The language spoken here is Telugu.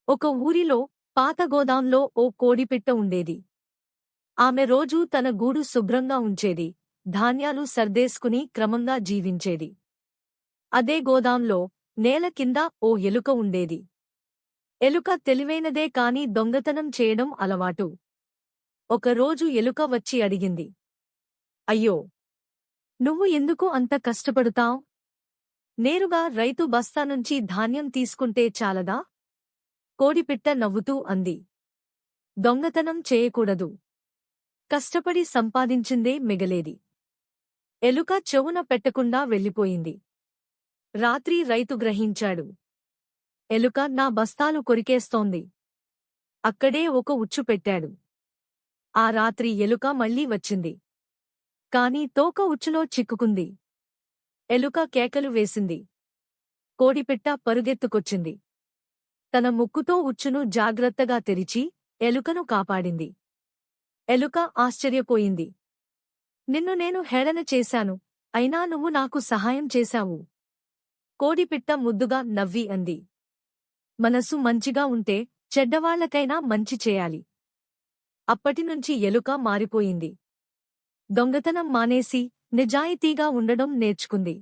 ఒక ఊరిలో పాత గోదాంలో ఓ కోడిపిట్ట ఉండేది. ఆమె రోజూ తన గూడు శుభ్రంగా ఉంచేది, ధాన్యాలు సర్దేసుకుని క్రమంగా జీవించేది. అదే గోదాంలో నేల కింద ఓ ఎలుక ఉండేది. ఎలుక తెలివైనదే కాని దొంగతనం చేయడం అలవాటు. ఒకరోజు ఎలుక వచ్చి అడిగింది, అయ్యో, నువ్వు ఎందుకు అంత కష్టపడుతావ్? నేరుగా రైతు బస్తా నుంచి ధాన్యం తీసుకుంటే చాలదా? కోడిపిట్ట నవ్వుతూ అంది, దొంగతనం చేయకూడదు. కష్టపడి సంపాదించిందే మిగలేది. ఎలుక చెవున పెట్టకుండా వెళ్ళిపోయింది. రాత్రి రైతు గ్రహించాడు. ఎలుక నా బస్తాలు కొరికేస్తోంది. అక్కడే ఒక ఉచ్చు పెట్టాడు. ఆ రాత్రి ఎలుక మళ్లీ వచ్చింది. కాని తోక ఉచ్చులో చిక్కుకుంది. ఎలుక కేకలు వేసింది. కోడిపిట్ట పరుగెత్తుకొచ్చింది. తన ముక్కుతో ఉచ్చును జాగ్రత్తగా తెరిచి ఎలుకను కాపాడింది. ఎలుక ఆశ్చర్యపోయింది. నిన్ను నేను హేళన చేశాను, అయినా నువ్వు నాకు సహాయం చేశావు. కోడిపిట్ట ముద్దుగా నవ్వి అంది, మనసు మంచిగా ఉంటే చెడ్డవాళ్లకైనా మంచి చేయాలి. అప్పటినుంచి ఎలుక మారిపోయింది. దొంగతనం మానేసి నిజాయితీగా ఉండడం నేర్చుకుంది.